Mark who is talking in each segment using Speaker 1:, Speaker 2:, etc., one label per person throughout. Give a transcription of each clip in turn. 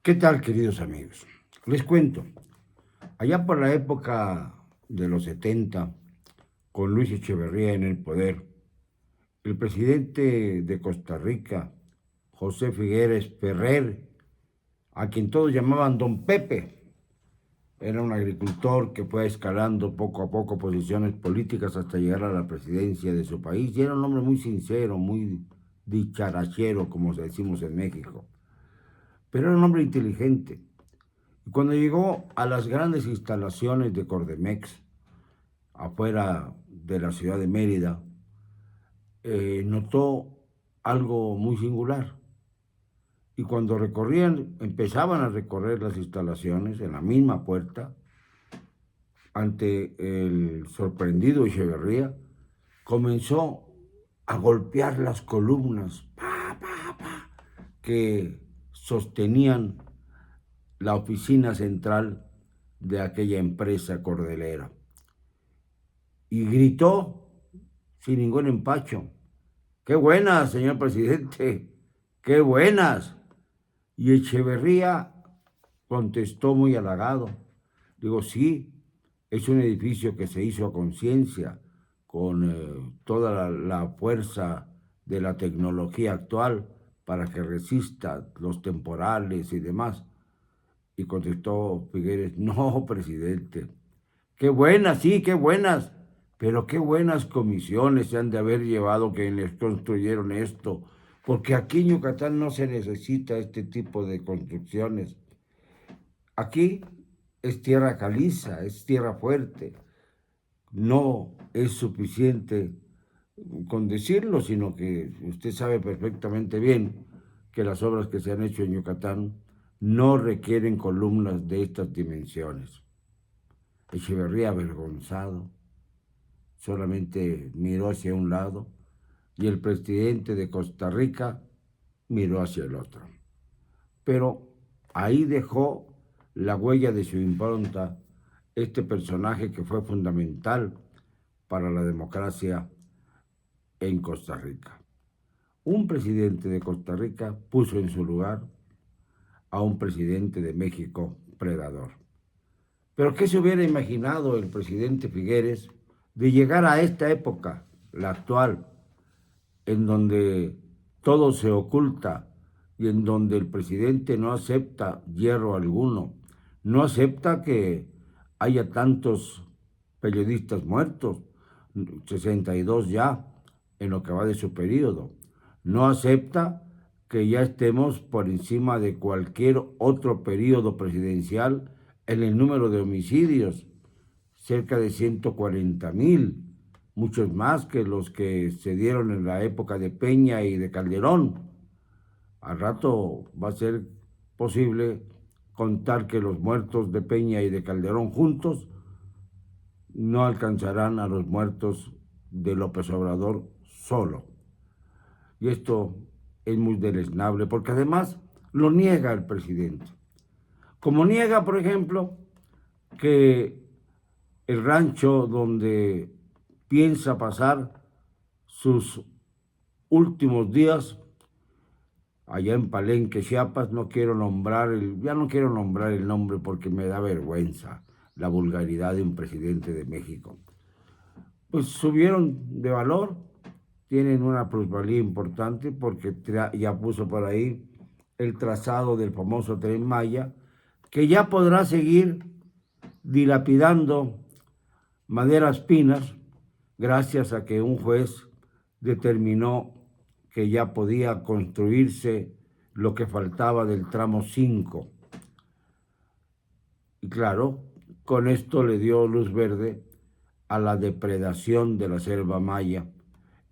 Speaker 1: ¿Qué tal, queridos amigos? Les cuento, allá por la época de los 70, con Luis Echeverría en el poder, el presidente de Costa Rica, José Figueres Ferrer, a quien todos llamaban Don Pepe, era un agricultor que fue escalando poco a poco posiciones políticas hasta llegar a la presidencia de su país, y era un hombre muy sincero, muy dicharachero, como decimos en México, pero era un hombre inteligente. Y cuando llegó a las grandes instalaciones de Cordemex, afuera de la ciudad de Mérida, notó algo muy singular. Y cuando empezaban a recorrer las instalaciones en la misma puerta, ante el sorprendido Echeverría, comenzó a golpear las columnas que sostenían la oficina central de aquella empresa cordelera. Y gritó sin ningún empacho: ¡qué buenas, señor presidente! ¡Qué buenas! Y Echeverría contestó muy halagado. Digo, sí, es un edificio que se hizo a conciencia, con toda la fuerza de la tecnología actual para que resista los temporales y demás. Y contestó Figueres: no, presidente, qué buenas, sí, qué buenas, pero qué buenas comisiones se han de haber llevado que les construyeron esto, porque aquí en Yucatán no se necesita este tipo de construcciones. Aquí es tierra caliza, es tierra fuerte. No es suficiente con decirlo, sino que usted sabe perfectamente bien que las obras que se han hecho en Yucatán no requieren columnas de estas dimensiones. Echeverría, avergonzado, solamente miró hacia un lado, y el presidente de Costa Rica miró hacia el otro. Pero ahí dejó la huella de su impronta este personaje que fue fundamental para la democracia en Costa Rica. Un presidente de Costa Rica puso en su lugar a un presidente de México predador. Pero ¿qué se hubiera imaginado el presidente Figueres de llegar a esta época, la actual, en donde todo se oculta y en donde el presidente no acepta hierro alguno, no acepta que haya tantos periodistas muertos, 62 ya en lo que va de su periodo, no acepta que ya estemos por encima de cualquier otro periodo presidencial en el número de homicidios, cerca de 140,000, muchos más que los que se dieron en la época de Peña y de Calderón. Al rato va a ser posible contar que los muertos de Peña y de Calderón juntos no alcanzarán a los muertos de López Obrador solo. Y esto es muy deleznable, porque además lo niega el presidente. Como niega, por ejemplo, que el rancho donde piensa pasar sus últimos días, allá en Palenque, Chiapas, ya no quiero nombrar el nombre porque me da vergüenza la vulgaridad de un presidente de México. Pues subieron de valor, tienen una plusvalía importante porque ya puso por ahí el trazado del famoso Tren Maya, que ya podrá seguir dilapidando maderas pinas gracias a que un juez determinó que ya podía construirse lo que faltaba del tramo 5. Y claro, con esto le dio luz verde a la depredación de la selva maya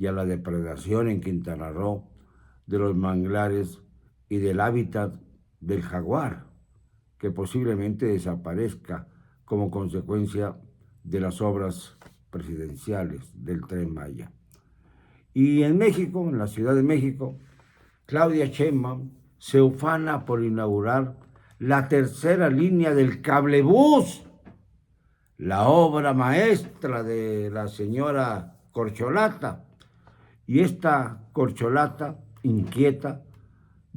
Speaker 1: y a la depredación en Quintana Roo de los manglares y del hábitat del jaguar, que posiblemente desaparezca como consecuencia de las obras presidenciales del Tren Maya. Y en México, en la Ciudad de México, Claudia Sheinbaum se ufana por inaugurar la tercera línea del cablebús, la obra maestra de la señora Corcholata. Y esta Corcholata, inquieta,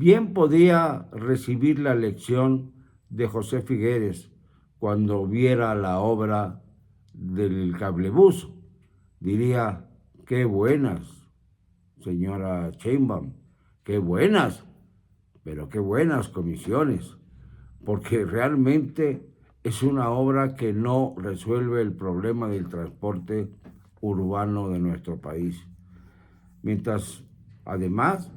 Speaker 1: Bien podía recibir la lección de José Figueres cuando viera la obra del cablebús. Diría, qué buenas, señora Sheinbaum, qué buenas, pero qué buenas comisiones, porque realmente es una obra que no resuelve el problema del transporte urbano de nuestro país. Mientras, además,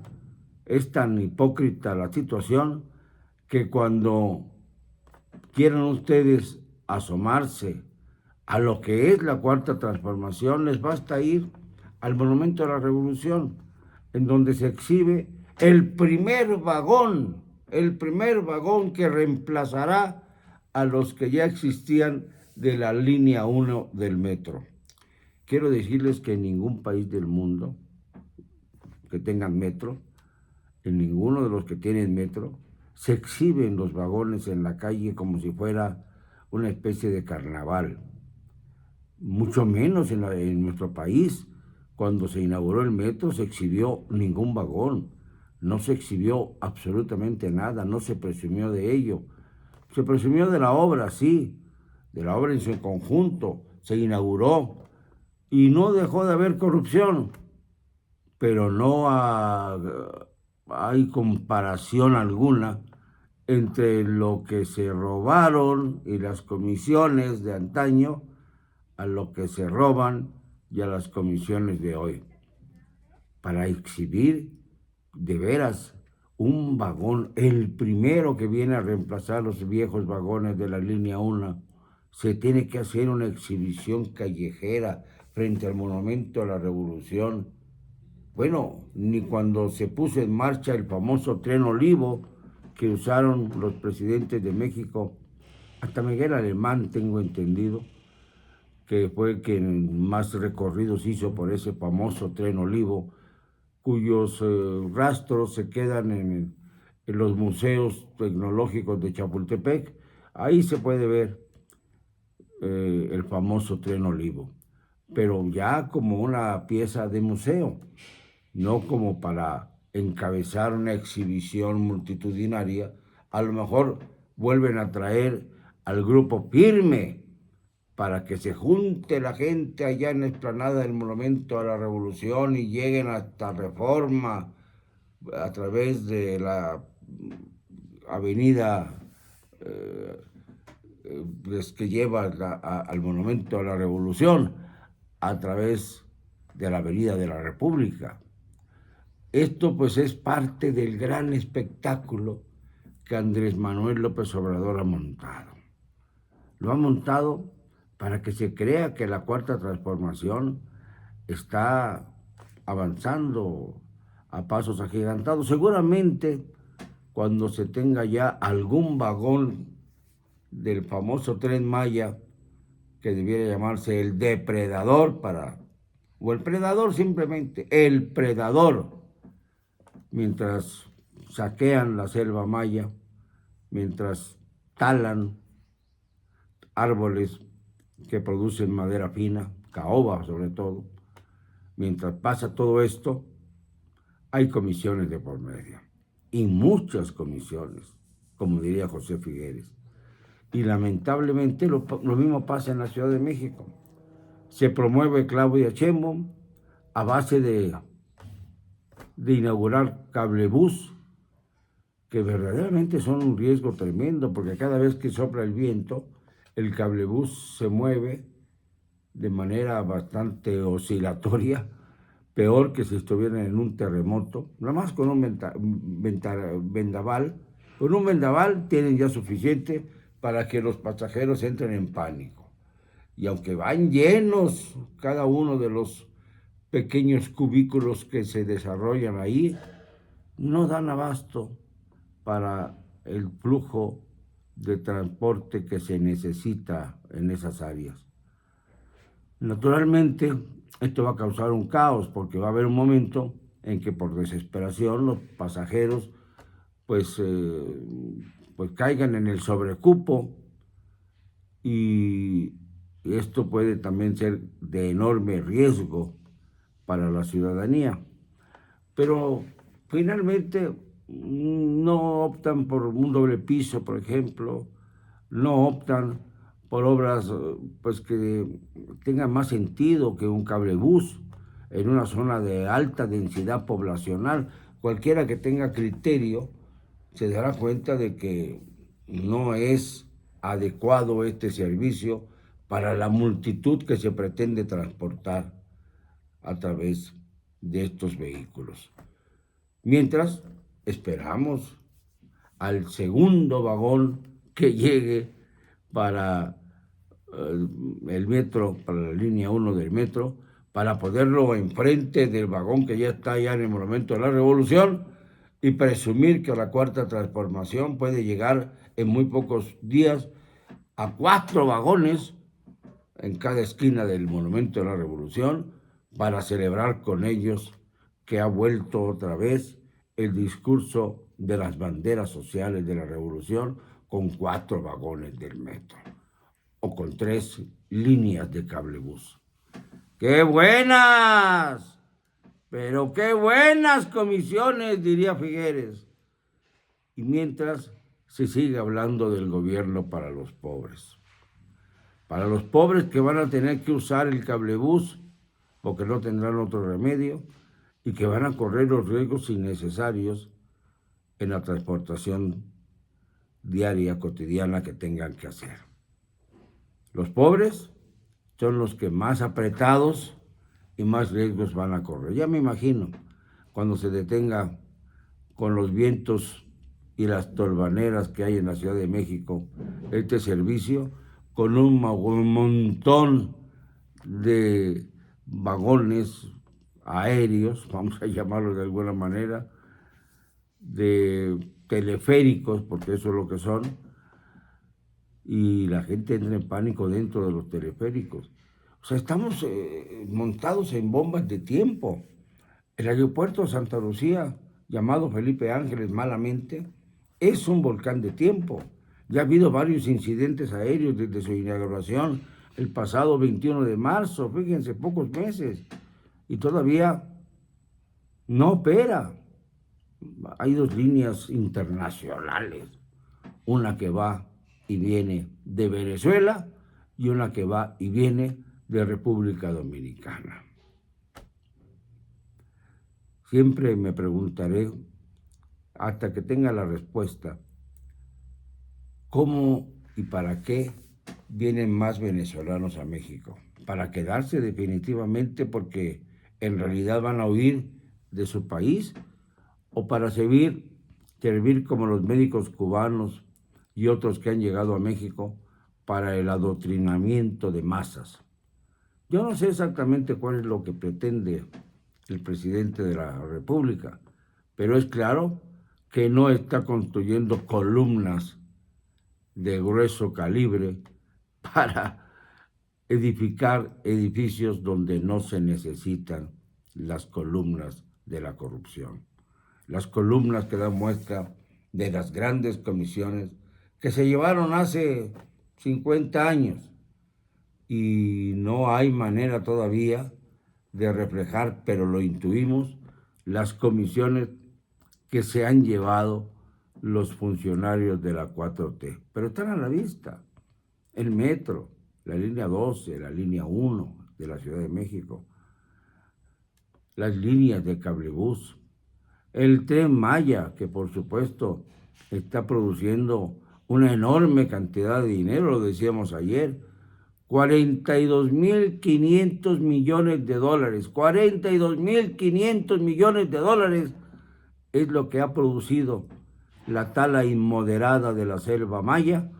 Speaker 1: es tan hipócrita la situación que cuando quieran ustedes asomarse a lo que es la cuarta transformación, les basta ir al Monumento a la Revolución, en donde se exhibe el primer vagón que reemplazará a los que ya existían de la línea 1 del metro. Quiero decirles que en ningún país del mundo que tengan metro, en ninguno de los que tienen metro, se exhiben los vagones en la calle como si fuera una especie de carnaval. Mucho menos en nuestro país. Cuando se inauguró el metro se exhibió ningún vagón, no se exhibió absolutamente nada, no se presumió de ello. Se presumió de la obra, sí, de la obra en su conjunto, se inauguró y no dejó de haber corrupción, pero no hay comparación alguna entre lo que se robaron y las comisiones de antaño a lo que se roban y a las comisiones de hoy. Para exhibir de veras un vagón, el primero que viene a reemplazar los viejos vagones de la línea 1, se tiene que hacer una exhibición callejera frente al Monumento a la Revolución. Bueno, ni cuando se puso en marcha el famoso tren Olivo que usaron los presidentes de México, hasta Miguel Alemán, tengo entendido, que fue quien más recorridos hizo por ese famoso tren Olivo, cuyos rastros se quedan en los museos tecnológicos de Chapultepec. Ahí se puede ver el famoso tren Olivo, pero ya como una pieza de museo, no como para encabezar una exhibición multitudinaria. A lo mejor vuelven a traer al grupo Firme para que se junte la gente allá en la explanada del Monumento a la Revolución y lleguen hasta Reforma a través de la avenida que lleva al Monumento a la Revolución, a través de la avenida de la República. Esto pues es parte del gran espectáculo que Andrés Manuel López Obrador ha montado. Lo ha montado para que se crea que la cuarta transformación está avanzando a pasos agigantados. Seguramente cuando se tenga ya algún vagón del famoso Tren Maya, que debiera llamarse el Depredador o el Predador simplemente, el Predador, mientras saquean la selva maya, mientras talan árboles que producen madera fina, caoba sobre todo. Mientras pasa todo esto, hay comisiones de por medio, y muchas comisiones, como diría José Figueres. Y lamentablemente lo mismo pasa en la Ciudad de México. Se promueve Claudia Sheinbaum a base de inaugurar cablebús, que verdaderamente son un riesgo tremendo, porque cada vez que sopla el viento, el cablebús se mueve de manera bastante oscilatoria, peor que si estuvieran en un terremoto, nada más con un vendaval. Con un vendaval tienen ya suficiente para que los pasajeros entren en pánico. Y aunque van llenos cada uno de los pequeños cubículos que se desarrollan ahí, no dan abasto para el flujo de transporte que se necesita en esas áreas. Naturalmente, esto va a causar un caos porque va a haber un momento en que por desesperación los pasajeros pues caigan en el sobrecupo, y esto puede también ser de enorme riesgo para la ciudadanía. Pero finalmente no optan por un doble piso, por ejemplo, no optan por obras pues que tengan más sentido que un cablebús en una zona de alta densidad poblacional. Cualquiera que tenga criterio se dará cuenta de que no es adecuado este servicio para la multitud que se pretende transportar a través de estos vehículos. Mientras esperamos al segundo vagón que llegue para el metro, para la línea 1 del metro, para poderlo enfrente del vagón que ya está ya en el Monumento de la Revolución y presumir que la cuarta transformación puede llegar en muy pocos días a 4 vagones en cada esquina del Monumento de la Revolución para celebrar con ellos que ha vuelto otra vez el discurso de las banderas sociales de la Revolución con 4 vagones del metro o con 3 líneas de cablebús. ¡Qué buenas! Pero qué buenas comisiones, diría Figueres. Y mientras se sigue hablando del gobierno para los pobres. Para los pobres que van a tener que usar el cablebús porque no tendrán otro remedio y que van a correr los riesgos innecesarios en la transportación diaria, cotidiana que tengan que hacer. Los pobres son los que más apretados y más riesgos van a correr. Ya me imagino cuando se detenga con los vientos y las tolvaneras que hay en la Ciudad de México este servicio, con un montón de vagones aéreos, vamos a llamarlo de alguna manera, de teleféricos, porque eso es lo que son, y la gente entra en pánico dentro de los teleféricos. O sea, estamos montados en bombas de tiempo. El aeropuerto de Santa Lucía, llamado Felipe Ángeles malamente, es un volcán de tiempo. Ya ha habido varios incidentes aéreos desde su inauguración el pasado 21 de marzo, fíjense, pocos meses, y todavía no opera. Hay 2 líneas internacionales, una que va y viene de Venezuela y una que va y viene de República Dominicana. Siempre me preguntaré, hasta que tenga la respuesta, ¿cómo y para qué vienen más venezolanos a México? ¿Para quedarse definitivamente porque en realidad van a huir de su país? ¿O para servir como los médicos cubanos y otros que han llegado a México para el adoctrinamiento de masas? Yo no sé exactamente cuál es lo que pretende el presidente de la República, pero es claro que no está construyendo columnas de grueso calibre para edificar edificios donde no se necesitan las columnas de la corrupción. Las columnas que dan muestra de las grandes comisiones que se llevaron hace 50 años y no hay manera todavía de reflejar, pero lo intuimos, las comisiones que se han llevado los funcionarios de la 4T. Pero están a la vista. El metro, la línea 12, la línea 1 de la Ciudad de México, las líneas de cablebús, el Tren Maya, que por supuesto está produciendo una enorme cantidad de dinero, lo decíamos ayer, 42.500 millones de dólares, 42.500 millones de dólares es lo que ha producido la tala inmoderada de la selva maya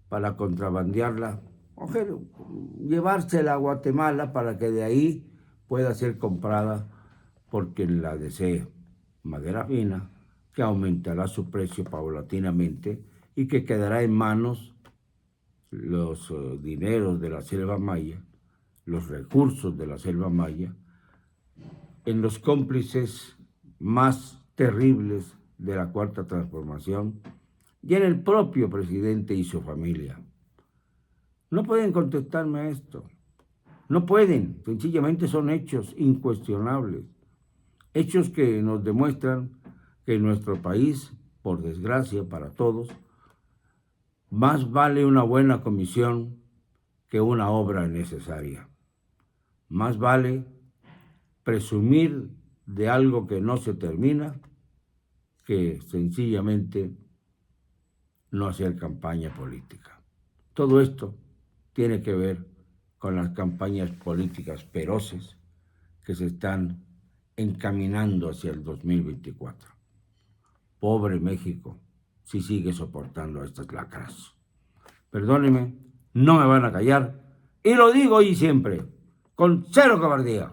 Speaker 1: para contrabandearla, o llevársela a Guatemala para que de ahí pueda ser comprada por quien la desee. Madera fina, que aumentará su precio paulatinamente y que quedará en manos los dineros de la selva maya, los recursos de la selva maya, en los cómplices más terribles de la Cuarta Transformación y en el propio presidente y su familia. No pueden contestarme a esto. No pueden, sencillamente son hechos incuestionables. Hechos que nos demuestran que en nuestro país, por desgracia para todos, más vale una buena comisión que una obra necesaria. Más vale presumir de algo que no se termina que sencillamente no hacer campaña política. Todo esto tiene que ver con las campañas políticas feroces que se están encaminando hacia el 2024. Pobre México, si sigue soportando a estas lacras. Perdónenme, no me van a callar, y lo digo hoy y siempre, con cero cobardía.